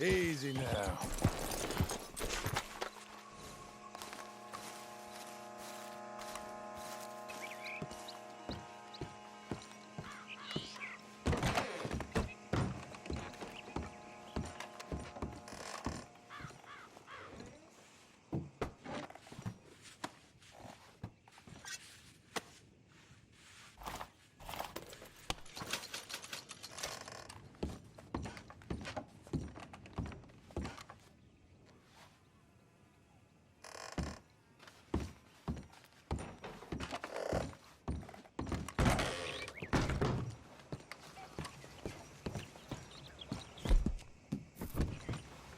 Easy now.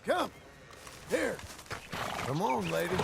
Come. Here. Come on, lady.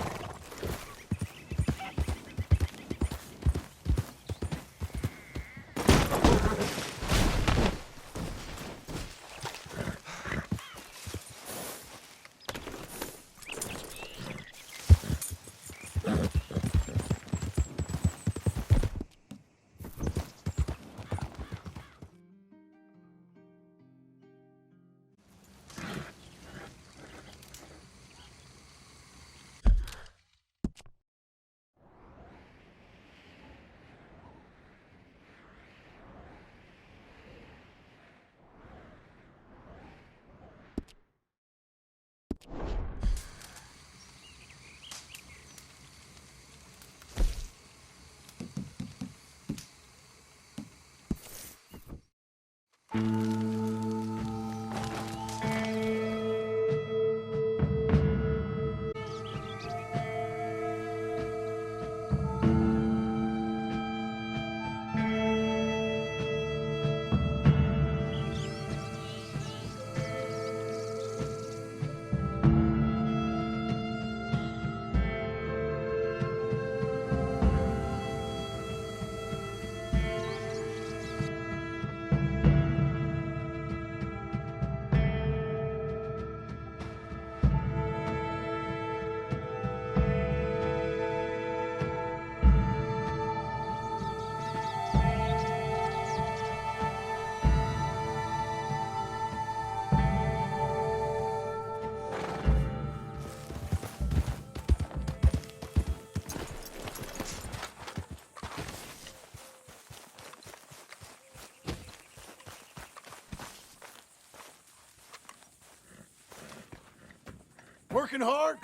Working hard?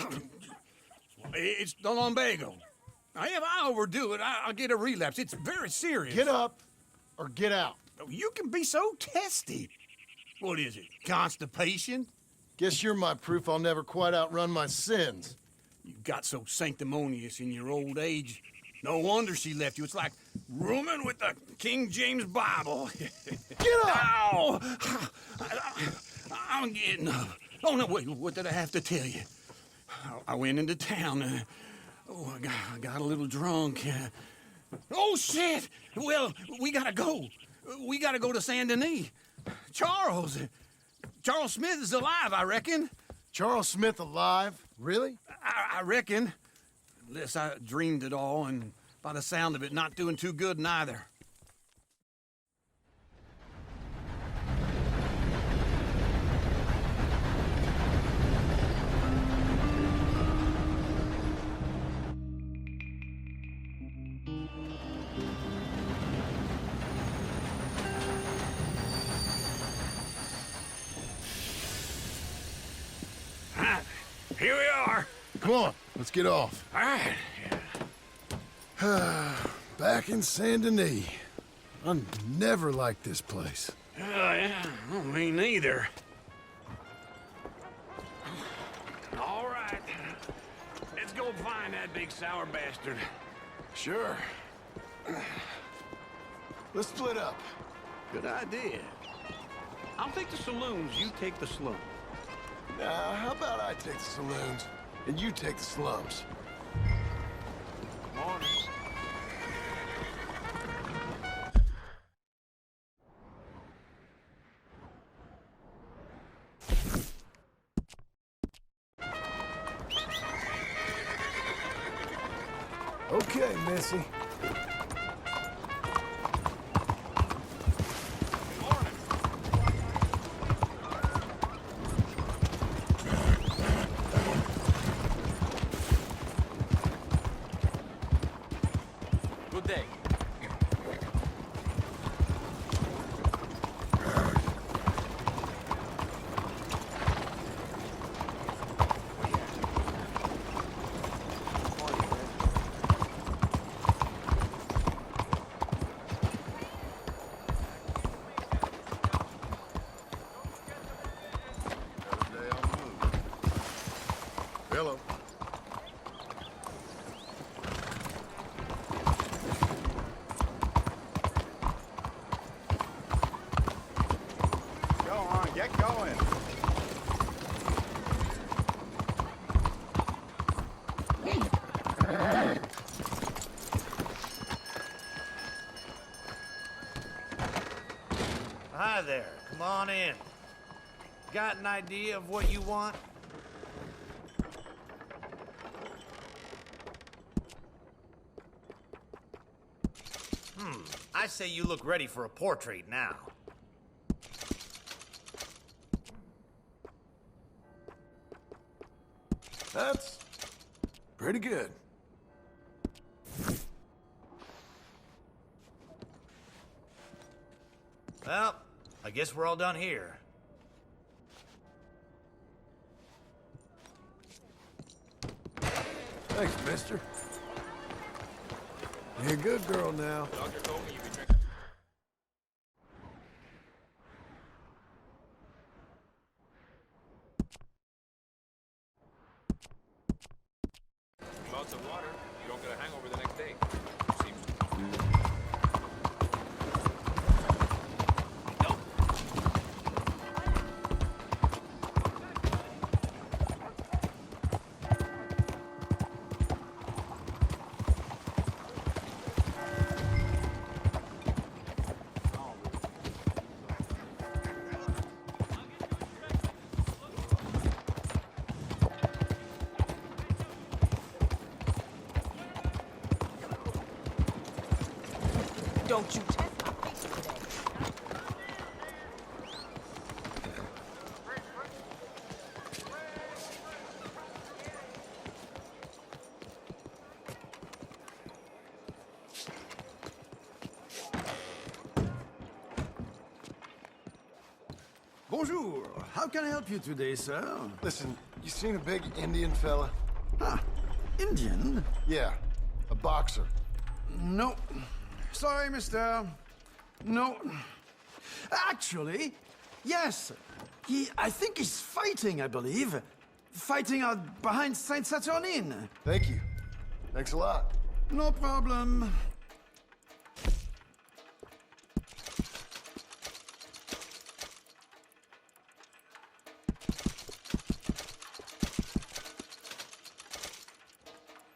It's the lumbago. Now, if I overdo it, I'll get a relapse. It's very serious. Get up or get out. You can be so testy. What is it, constipation? Guess you're my proof I'll never quite outrun my sins. You got so sanctimonious in your old age. No wonder she left you. It's like rooming with the King James Bible. Get up! Ow! I'm getting up. Oh, no, wait, what did I have to tell you? I went into town. I got a little drunk. Oh, shit! Well, we gotta go. We gotta go to Saint Denis. Charles Smith is alive, I reckon. Charles Smith alive? Really? I reckon. Unless I dreamed it all, and by the sound of it, not doing too good neither. Here we are. Come on, let's get off. All right. Back in Saint Denis. I never liked this place. Yeah, well, me neither. All right. Let's go find that big sour bastard. Sure. Let's split up. Good idea. I'll take the saloons, you take the slums. Now, how about I take the saloons and you take the slums? Morning. Okay, Missy. going? Hi there. Come on in. Got an idea of what you want? I say you look ready for a portrait now. That's pretty good. Well, I guess we're all done here. Thanks, mister. You're a good girl now. Lots of water, you don't get a hangover the next day. Seems Don't you test my patience today. Bonjour. How can I help you today, sir? Listen, you seen a big Indian fella? Ah, Indian? Yeah, a boxer. No. Sorry, mister. No. Actually, yes. I think he's fighting, I believe. Fighting out behind Saint Saturnin. Thank you. Thanks a lot. No problem.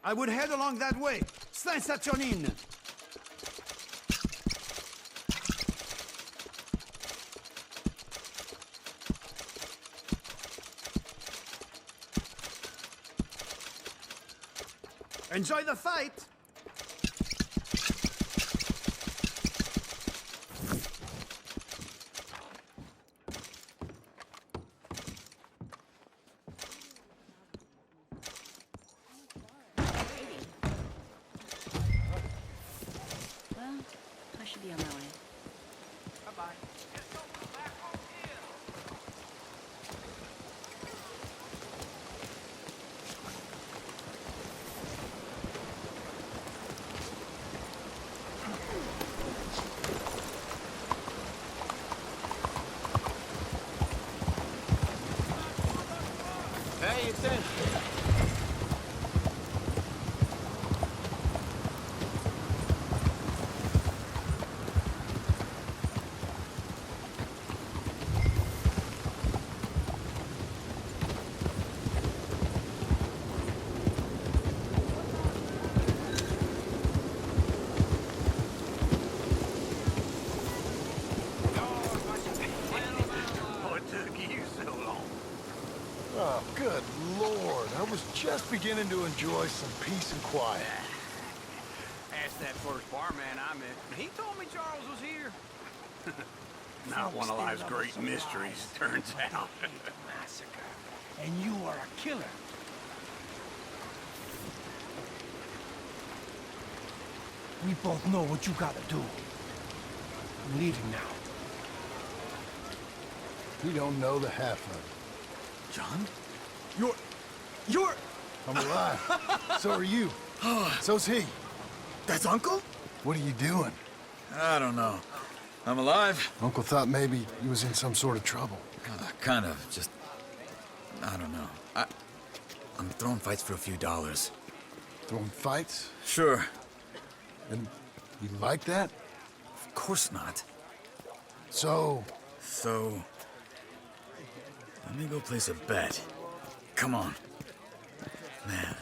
I would head along that way. Saint Saturnin. Enjoy the fight! Well, I should be on my way. Bye-bye. Pay attention. What took you so long? Oh, good Lord. I was just beginning to enjoy some peace and quiet. Asked that first barman I met. He told me Charles was here. Not one of life's great mysteries, turns out. Massacre. And you are a killer. We both know what you gotta do. I'm leaving now. You don't know the half of it. John? You're... I'm alive. So are you. So's he. That's Uncle? What are you doing? I don't know. I'm alive. Uncle thought maybe he was in some sort of trouble. Kind of. Just... I don't know. I'm throwing fights for a few dollars. Throwing fights? Sure. And you like that? Of course not. So, So... Let me go place a bet. Come on. Man,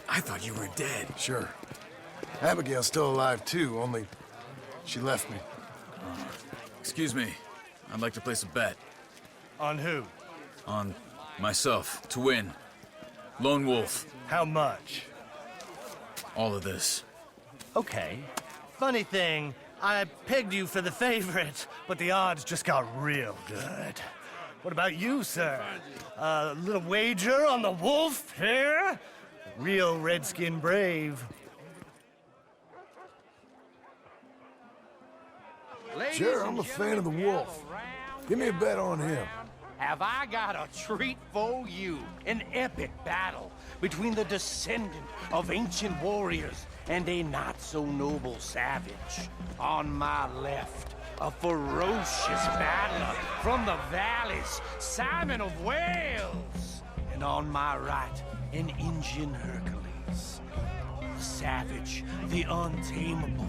I thought you were dead. Sure. Abigail's still alive, too, only she left me. Excuse me. I'd like to place a bet. On who? On myself, to win. Lone Wolf. How much? All of this. Okay. Funny thing, I pegged you for the favorite, but the odds just got real good. What about you, sir? A little wager on the wolf here? Real redskin brave. Sure, I'm a fan of the wolf. Give me a bet on him. Have I got a treat for you? An epic battle between the descendant of ancient warriors and a not-so-noble savage. On my left, a ferocious battler from the valleys, Simon of Wales. And on my right, an Indian Hercules. The savage, the untamable,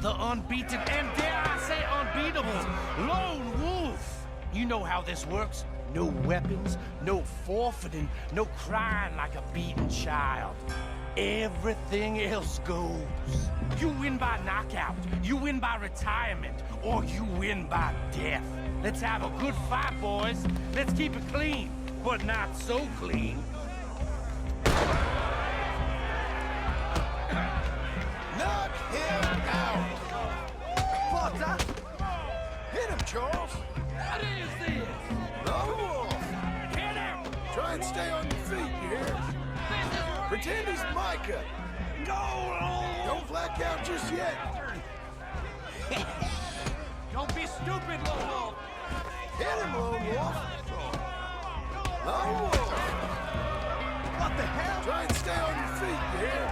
the unbeaten, and dare I say unbeatable, Lone Wolf. You know how this works. No weapons, no forfeiting, no crying like a beaten child. Everything else goes. You win by knockout, you win by retirement, or you win by death. Let's have a good fight, boys. Let's keep it clean, but not so clean. Knock him out! Potter! Hit him, Charles! What is this? Lone Wolf! Hit him! Try and stay on your feet, you hear? Pretend he's Micah! Go on! Don't black out just yet! Don't be stupid, Lone Wolf! Hit him, Lone Wolf! Lone Wolf! What the hell? Try and stay on your feet, you hear?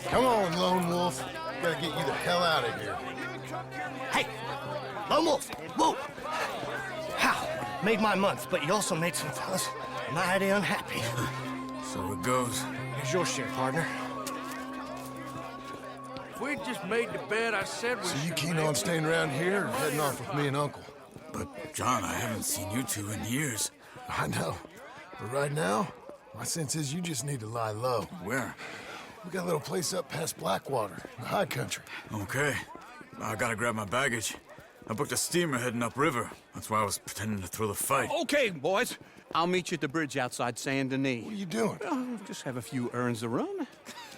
Come on, Lone Wolf. Gotta get you the hell out of here. Hey! Lone Wolf! Whoa! How? Made my month, but you also made some fellas mighty unhappy. So it goes. Here's your share, partner. If we just made the bed I said we So you should keen make, on staying around here or heading off with me and Uncle? But, John, I haven't seen you two in years. I know. But right now, my sense is you just need to lie low. Where? We got a little place up past Blackwater, in the high country. Okay. I gotta grab my baggage. I booked a steamer heading upriver. That's why I was pretending to throw the fight. Okay, boys. I'll meet you at the bridge outside Saint Denis. What are you doing? Just have a few errands to run.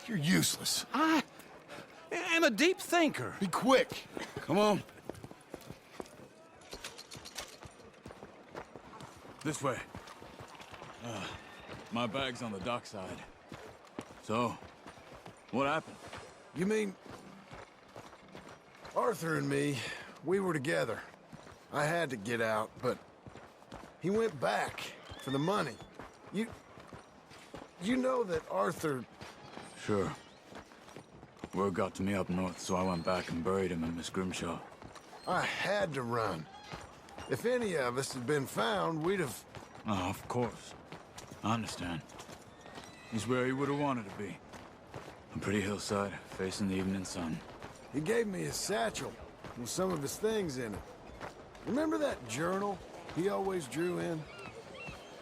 You're useless. I am a deep thinker. Be quick. Come on. This way. My bag's on the dockside. So, what happened? You mean... Arthur and me, we were together. I had to get out, but... He went back for the money. You know that Arthur... Sure. Word got to me up north, so I went back and buried him in Miss Grimshaw. I had to run. If any of us had been found, we'd have... Oh, of course. I understand. He's where he would have wanted to be. A pretty hillside, facing the evening sun. He gave me his satchel with some of his things in it. Remember that journal he always drew in?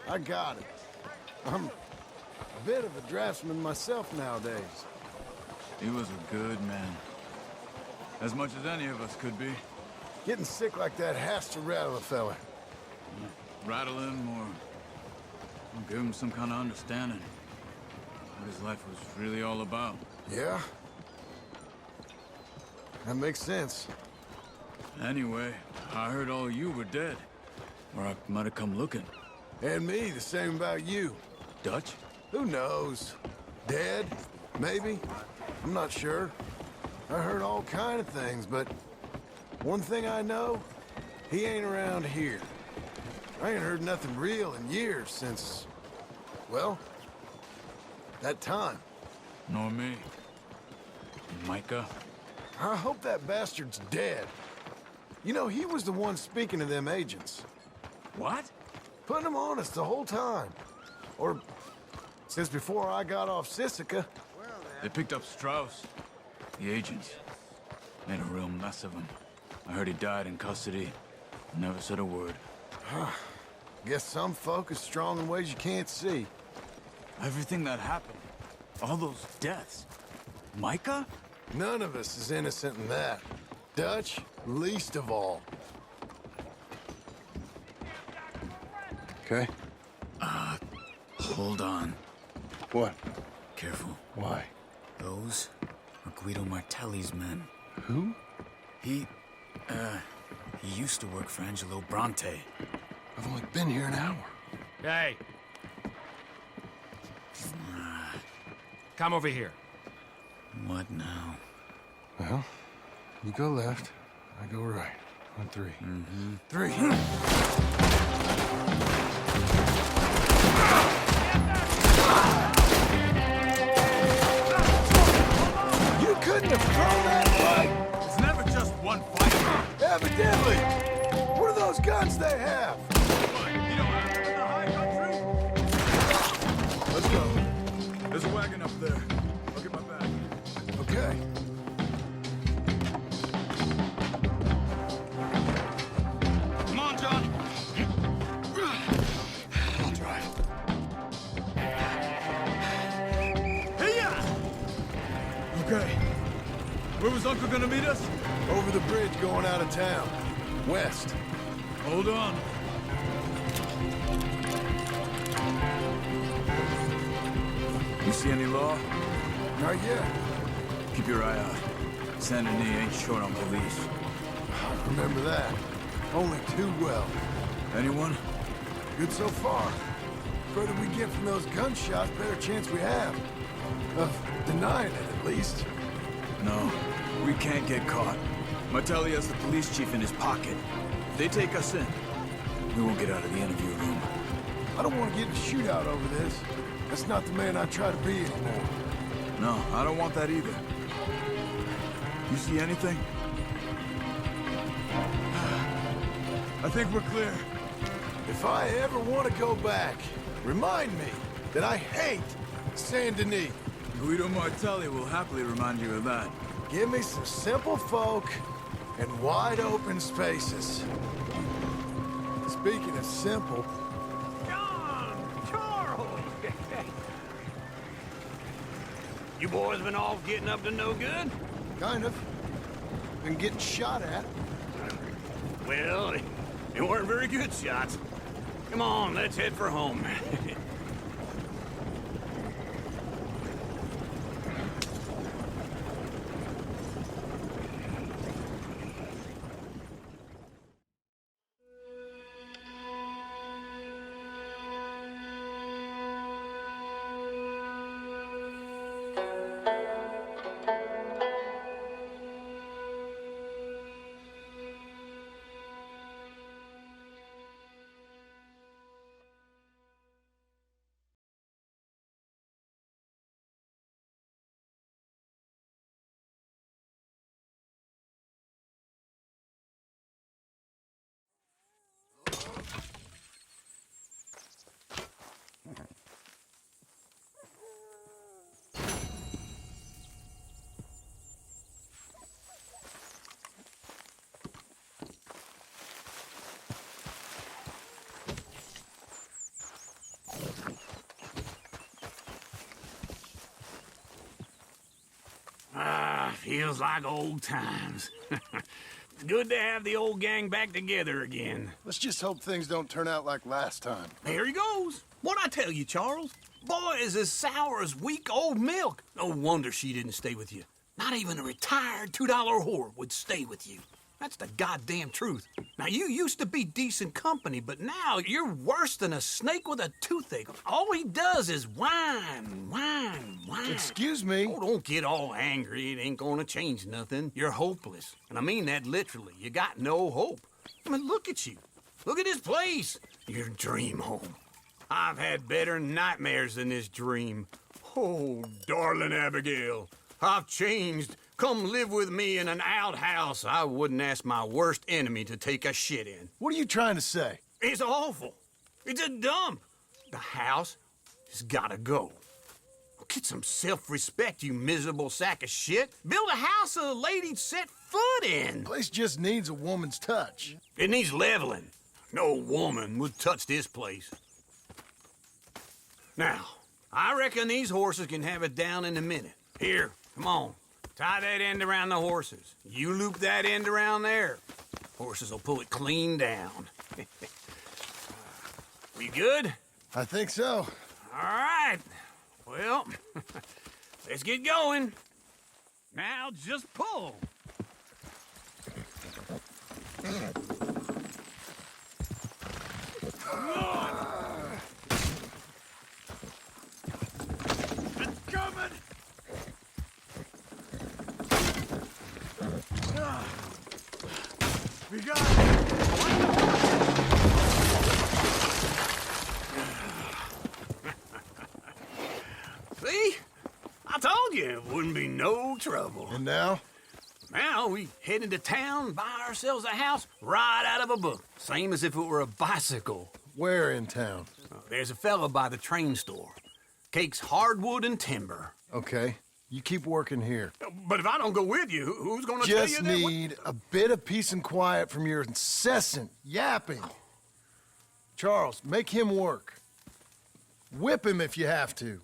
I got it. I'm a bit of a draftsman myself nowadays. He was a good man. As much as any of us could be. Getting sick like that has to rattle a fella. Rattle him or give him some kind of understanding. What his life was really all about. Yeah? That makes sense. Anyway, I heard all you were dead. Or I might have come looking. And me, the same about you. Dutch? Who knows? Dead? Maybe? I'm not sure. I heard all kind of things, but one thing I know, he ain't around here. I ain't heard nothing real in years since, well, that time. Nor me. Micah? I hope that bastard's dead. You know, he was the one speaking to them agents. What? Putting them on us the whole time. Or since before I got off Sisika. They picked up Strauss. The agents. Made a real mess of him. I heard he died in custody. Never said a word. Guess some folk are strong in ways you can't see. Everything that happened, all those deaths. Micah? None of us is innocent in that. Dutch, least of all. Okay? Hold on. What? Careful. Why? Those are Guido Martelli's men. Who? He used to work for Angelo Bronte. I've only been here an hour. Hey. Come over here. What now? Well, you go left, I go right. On three. Mm-hmm. Three. You couldn't have thrown that fight! It's never just one fight. Evidently! What are those guns they have? You don't have them in the high country? Let's go. There's a wagon up there. I'll get my bag. Okay. Come on, John. I'll drive. Okay. Where was Uncle gonna meet us? Over the bridge going out of town. West. Hold on. You see any law? Not yet. Keep your eye out. Saint Denis ain't short on police. I remember that. Only too well. Anyone? Good so far. Further we get from those gunshots, better chance we have. Of denying it, at least. No, we can't get caught. Martelli has the police chief in his pocket. If they take us in, we won't get out of the interview room. I don't want to get in a shootout over this. That's not the man I try to be anymore. No, I don't want that either. You see anything? I think we're clear. If I ever want to go back, remind me that I hate Saint Denis. Guido Martelli will happily remind you of that. Give me some simple folk and wide open spaces. Speaking of simple, John! Charles! You boys been off getting up to no good? kind of, been getting shot at. Well, they weren't very good shots. Come on, let's head for home. Feels like old times. It's good to have the old gang back together again. Let's just hope things don't turn out like last time. There he goes. What'd I tell you, Charles? Boy is as sour as weak old milk. No wonder she didn't stay with you. Not even a retired $2 whore would stay with you. That's the goddamn truth. Now, you used to be decent company, but now you're worse than a snake with a toothache. All he does is whine, whine, whine. Excuse me? Oh, don't get all angry. It ain't gonna change nothing. You're hopeless. And I mean that literally. You got no hope. I mean, look at you. Look at this place. Your dream home. I've had better nightmares than this dream. Oh, darling Abigail, I've changed. Come live with me in an outhouse I wouldn't ask my worst enemy to take a shit in. What are you trying to say? It's awful. It's a dump. The house has gotta go. Get some self-respect, you miserable sack of shit. Build a house a lady'd set foot in. Place just needs a woman's touch. It needs leveling. No woman would touch this place. Now, I reckon these horses can have it down in a minute. Here, come on. Tie that end around the horses. You loop that end around there. Horses will pull it clean down. We good? I think so. All right. Well, let's get going. Now just pull. It's coming! We got it! See? I told you it wouldn't be no trouble. And now? Now we head into town, buy ourselves a house right out of a book. Same as if it were a bicycle. Where in town? There's a fella by the train store. Cakes hardwood and timber. Okay, you keep working here. But if I don't go with you, who's gonna tell you Just that? need a bit of peace and quiet from your incessant yapping. Charles, make him work. Whip him if you have to.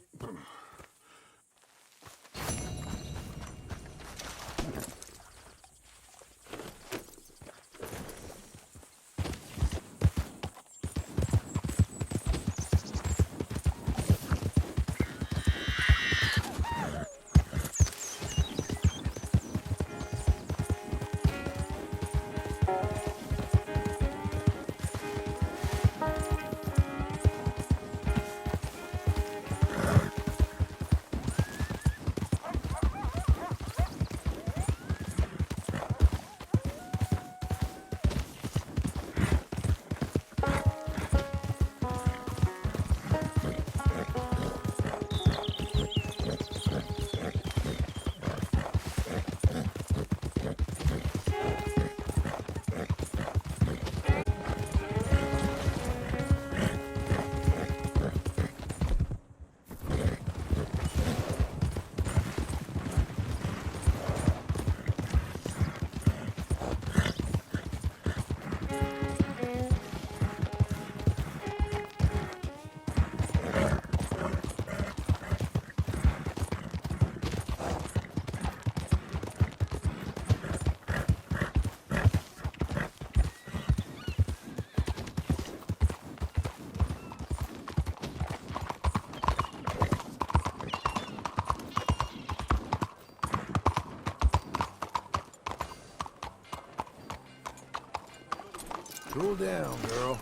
Cool down, girl.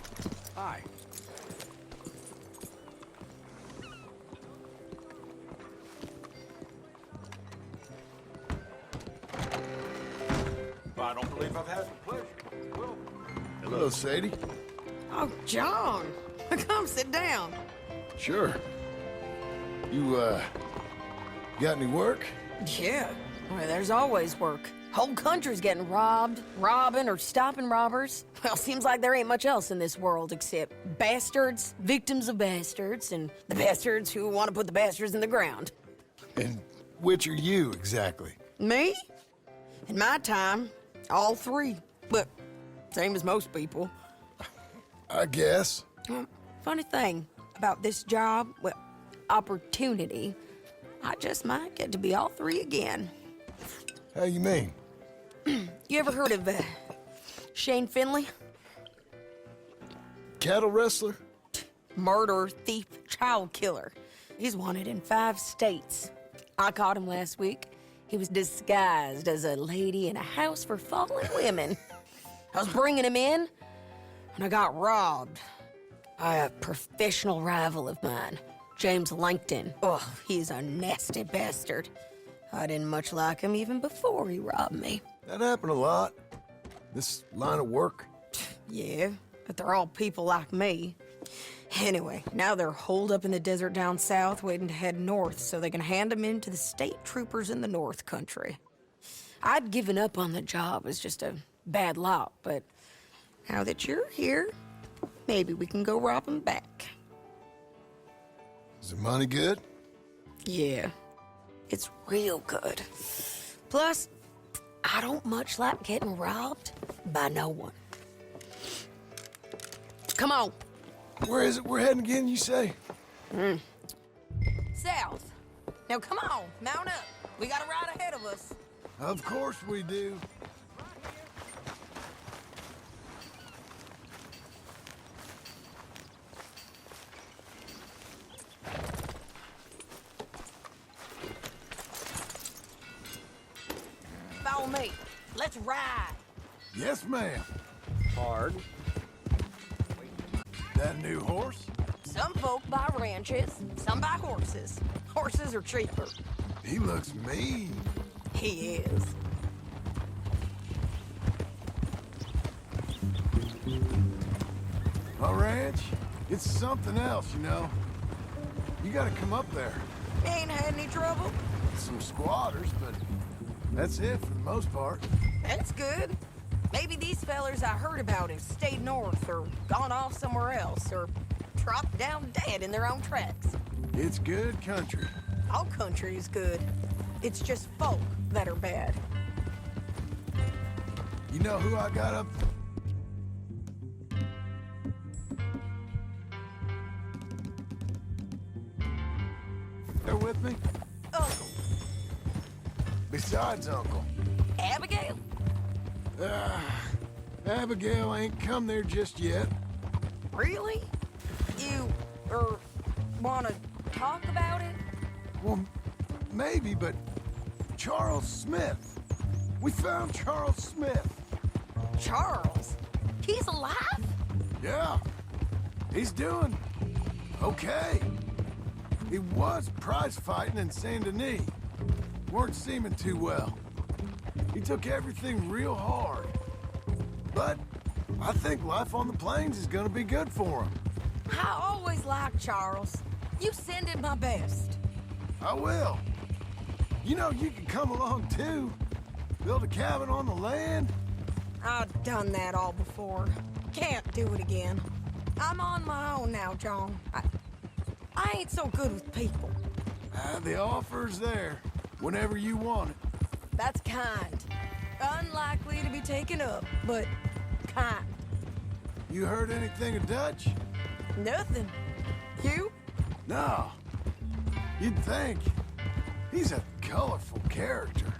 Hi. I don't believe I've had the pleasure. Well, Hello, Sadie. Oh, John. Come sit down. Sure. You, got any work? Yeah. Well, there's always work. Whole country's getting robbed, robbing, or stopping robbers. Well, seems like there ain't much else in this world except bastards, victims of bastards, and the bastards who want to put the bastards in the ground. And which are you, exactly? Me? In my time, all three. But same as most people. I guess. Funny thing about this job, well, opportunity, I just might get to be all three again. How you mean? You ever heard of Shane Finley? Cattle wrestler? Murderer, thief, child killer. He's wanted in 5 states. I caught him last week. He was disguised as a lady in a house for fallen women. I was bringing him in, and I got robbed by a professional rival of mine, James Langton. Oh, he's a nasty bastard. I didn't much like him even before he robbed me. That happened a lot. This line of work. Yeah, but they're all people like me. Anyway, now they're holed up in the desert down south, waiting to head north so they can hand them in to the state troopers in the north country. I'd given up on the job as just a bad lot, but now that you're here, maybe we can go rob them back. Is the money good? Yeah, it's real good. Plus, I don't much like getting robbed by no one. Come on. Where is it we're heading again, you say? South. Now come on, mount up. We got a ride ahead of us. Of course we do. Follow me. Let's ride. Yes, ma'am. Hard. That a new horse? Some folk buy ranches, some buy horses. Horses are cheaper. He looks mean. He is. A ranch? It's something else, you know. You gotta come up there. Ain't had any trouble? Some squatters, but that's it for the most part. That's good. Maybe these fellers I heard about have stayed north or gone off somewhere else or dropped down dead in their own tracks. It's good country. All country is good. It's just folk that are bad. You know who I got up there with me? Uncle. Besides Uncle. Abigail? Abigail ain't come there just yet. Really? You, wanna talk about it? Well, maybe, but Charles Smith. We found Charles Smith. Charles? He's alive? Yeah. He's doing okay. He was prize fighting in Saint Denis. Weren't seeming too well. He took everything real hard. But I think life on the plains is gonna be good for him. I always liked Charles. You send him my best. I will. You know, you can come along too. Build a cabin on the land. I've done that all before. Can't do it again. I'm on my own now, John. I ain't so good with people. The offer's there, whenever you want it. That's kind. Unlikely to be taken up, but kind. You heard anything of Dutch? Nothing. You? No. You'd think. He's a colorful character.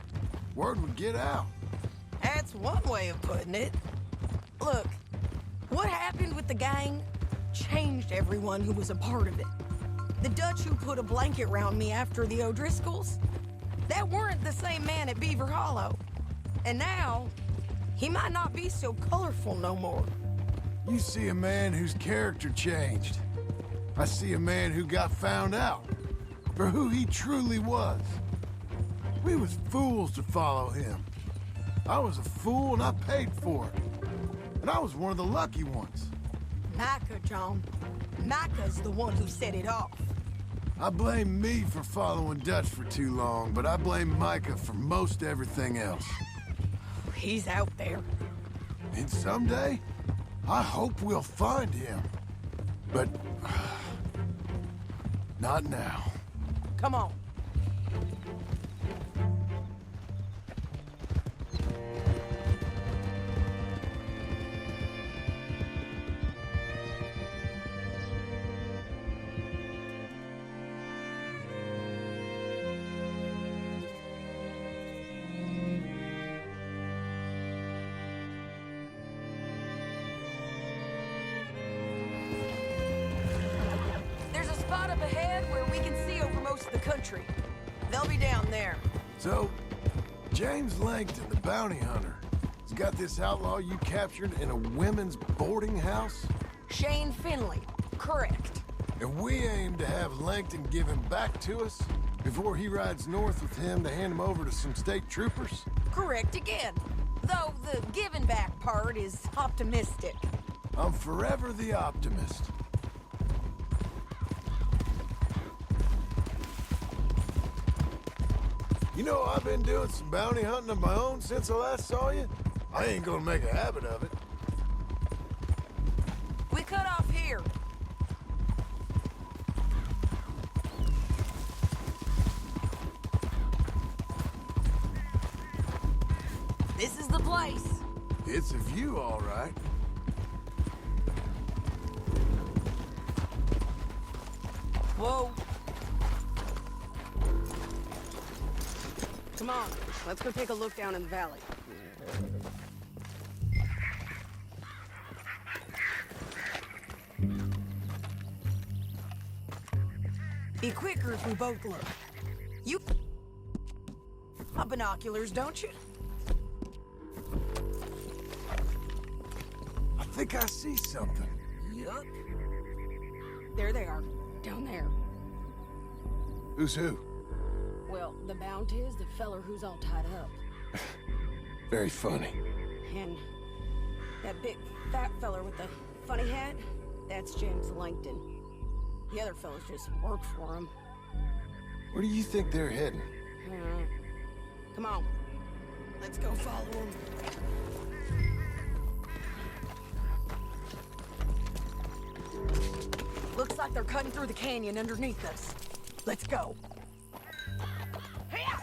Word would get out. That's one way of putting it. Look, what happened with the gang changed everyone who was a part of it. The Dutch who put a blanket round me after the O'Driscolls, that weren't the same man at Beaver Hollow. And now, he might not be so colorful no more. You see a man whose character changed. I see a man who got found out for who he truly was. We was fools to follow him. I was a fool and I paid for it. And I was one of the lucky ones. Micah, John. Micah's the one who set it off. I blame me for following Dutch for too long, but I blame Micah for most everything else. He's out there. And someday, I hope we'll find him. But not now. Come on. There's a spot up ahead where we can see over most of the country. They'll be down there. So, James Langton, the bounty hunter, has got this outlaw you captured in a women's boarding house? Shane Finley. Correct. And we aim to have Langton give him back to us before he rides north with him to hand him over to some state troopers? Correct again. Though the giving back part is optimistic. I'm forever the optimist. You know, I've been doing some bounty hunting of my own since I last saw you. I ain't gonna make a habit of it. We cut off here. This is the place. It's a view, all right. Whoa. Come on, let's go take a look down in the valley. Be quicker if we both look. You have binoculars, don't you? I think I see something. Yup. There they are, down there. Who's who? Well, the Mount is the feller who's all tied up. Very funny. And that big fat feller with the funny hat, that's James Langton. The other fellas just work for him. Where do you think they're heading? Come on, let's go follow him. Looks like they're cutting through the canyon underneath us. Let's go. Hey-ya!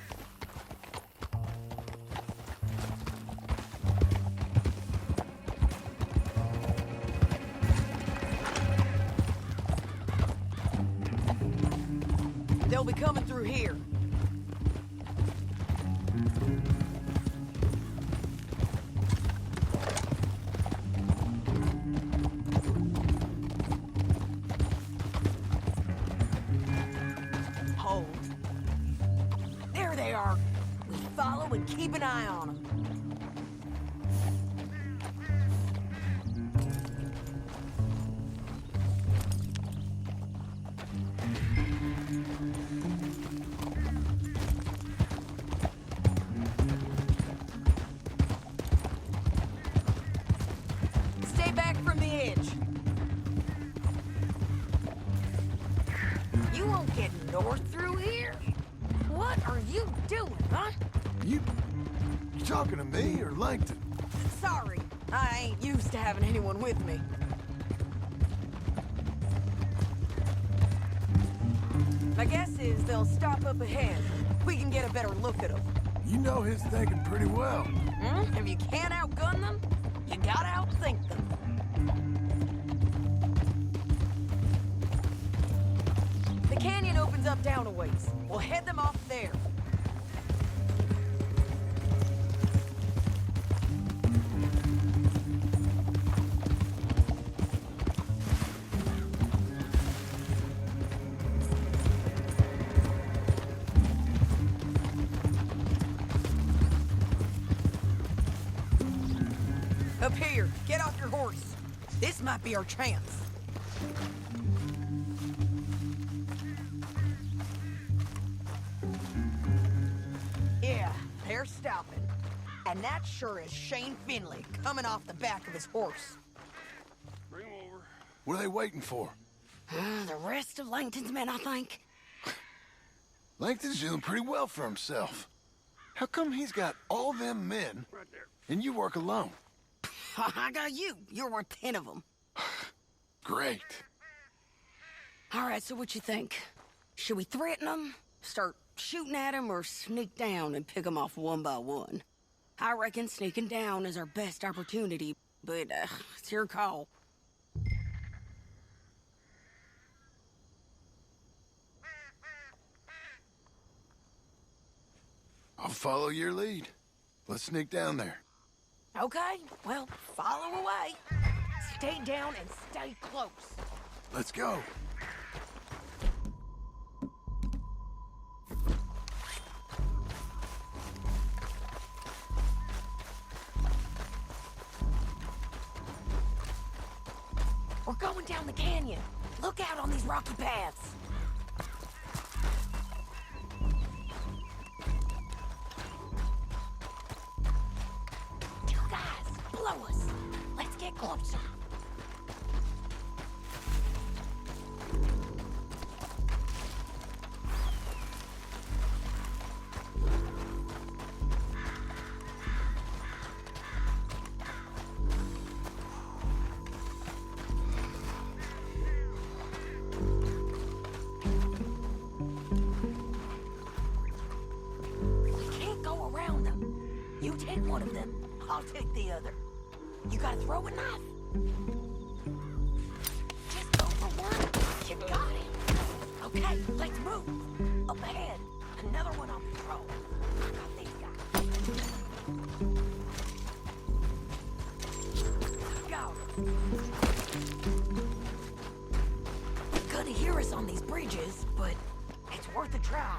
They'll be coming through here. Hold. There they are. We follow and keep an eye on them. Stay back from the edge. You won't get north through here. What are you doing, huh? You talking to me or Langton? Sorry, I ain't used to having anyone with me. My guess is they'll stop up ahead. We can get a better look at them. You know his thinking pretty well. If you can't outgun them, you gotta outthink them. The canyon opens up down a ways. We'll head them off there. Up here, get off your horse. This might be our chance. Yeah, they're stopping. And that sure is Shane Finley coming off the back of his horse. Bring him over. What are they waiting for? The rest of Langton's men, I think. Langton's doing pretty well for himself. How come he's got all them men, Right there. and you work alone? I got you. You're worth 10 of them. Great. All right, so what you think? Should we threaten them, start shooting at them, or sneak down and pick them off one by one? I reckon sneaking down is our best opportunity, but it's your call. I'll follow your lead. Let's sneak down there. Okay, well, follow away. Stay down and stay close. Let's go. We're going down the canyon. Look out on these rocky paths. Two guys, blow us. Let's get closer. You take one of them, I'll take the other. You got a throwing knife? Just go for one. You got it. Okay, let's move. Up ahead, another one on patrol. I got these guys. Go. Gonna hear us on these bridges, but it's worth a try.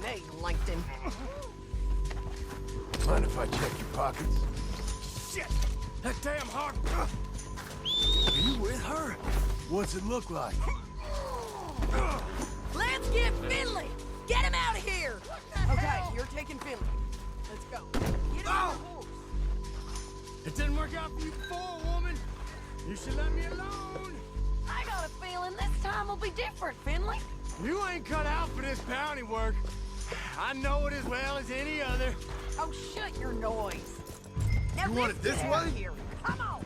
me, Langton. Mind if I check your pockets? Shit! That damn hard... Are you with her? What's it look like? Let's get Finley! Get him out of here! Okay, you're taking Finley. Let's go. Get him on the horse. It didn't work out for you before, woman. You should let me alone. I got a feeling this time will be different, Finley. You ain't cut out for this bounty work. I know it as well as any other. Oh, shut your noise. Now You want let's it this get out of way? here. Come on!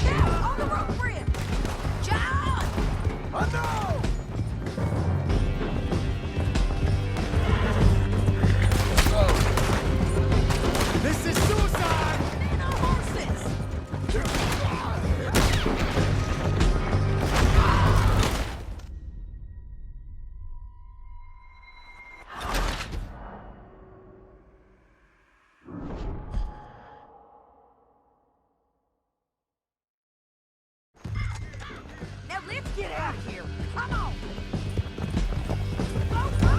Now, on the rope bridge! John! I know! This is suicide! Man on horses! Now let's get out of here. Come on. Go, go.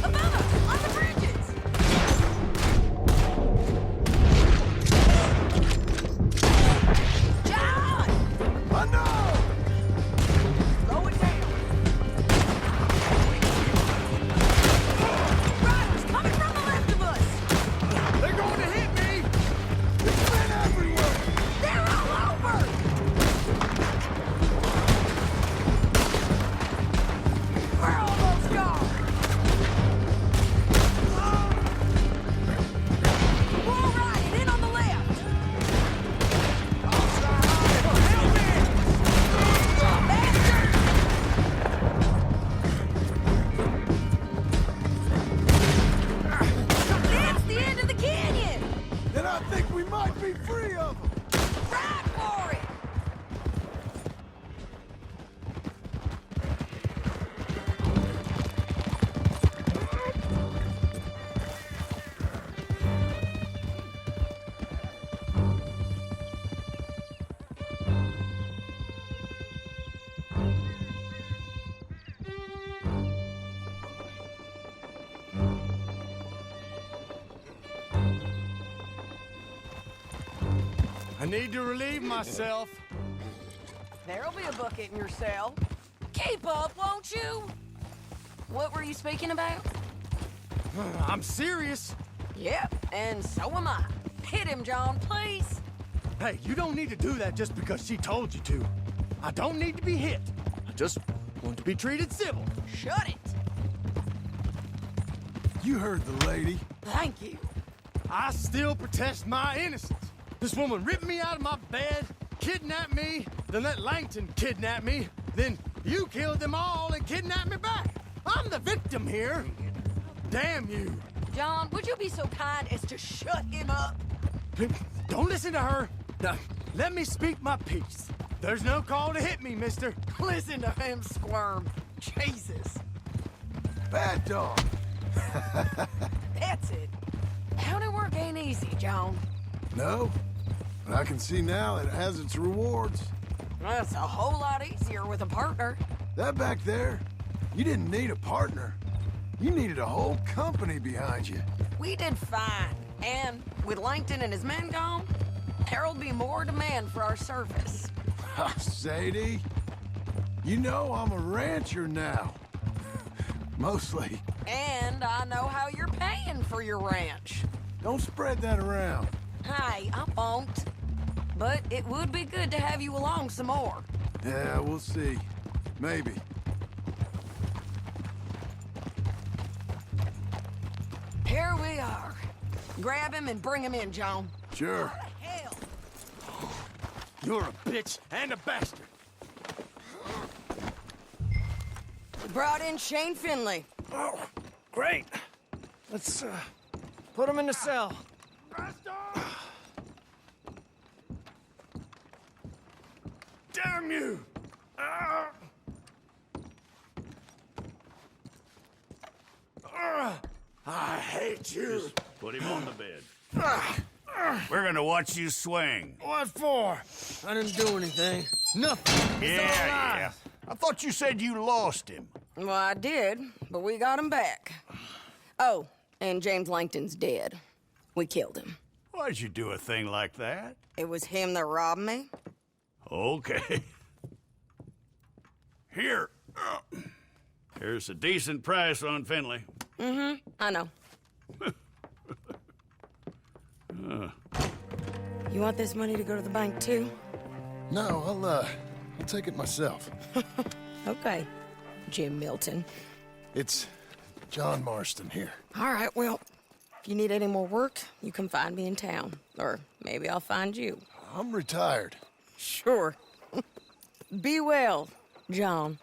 Above us, on the bridges. John! I know! Slow it down. Riders coming from the left of us. They're going to hit me! It's been everywhere! They're all over. We're almost gone. All right, in on the left. That's the end of the canyon! Then I think we might be free of them! Ride for it! I need to relieve myself. There'll be a bucket in your cell. Keep up, won't you? What were you speaking about? I'm serious. Yep, and so am I. Hit him, John, please. Hey, you don't need to do that just because she told you to. I don't need to be hit. I just want to be treated civil. Shut it. You heard the lady. Thank you. I still protest my innocence. This woman ripped me out of my bed, kidnapped me, then let Langton kidnap me, then you killed them all and kidnapped me back. I'm the victim here. Damn you. John, would you be so kind as to shut him up? Don't listen to her. Now, let me speak my piece. There's no call to hit me, mister. Listen to him squirm. Jesus. Bad dog. That's it. County work ain't easy, John. No, but I can see now it has its rewards. That's a whole lot easier with a partner. That back there, you didn't need a partner. You needed a whole company behind you. We did fine. And with Langton and his men gone, there'll be more demand for our service. Sadie, you know I'm a rancher now. Mostly. And I know how you're paying for your ranch. Don't spread that around. Hey, I won't. But it would be good to have you along some more. Yeah, we'll see. Maybe. Here we are. Grab him and bring him in, John. Sure. Hell. You're a bitch and a bastard. We brought in Shane Finley. Oh, great. Let's, put him in the cell. Damn you! I hate you. Put him on the bed. We're gonna watch you swing. What for? I didn't do anything. Nothing. Yeah. I thought you said you lost him. Well, I did, but we got him back. Oh, and James Langton's dead. We killed him. Why'd you do a thing like that? It was him that robbed me. Okay. Here. Here's a decent price on Finley. I know. You want this money to go to the bank, too? No, I'll take it myself. Okay, Jim Milton. It's John Marston here. All right, well, if you need any more work, you can find me in town. Or maybe I'll find you. I'm retired. Sure. Be well, John.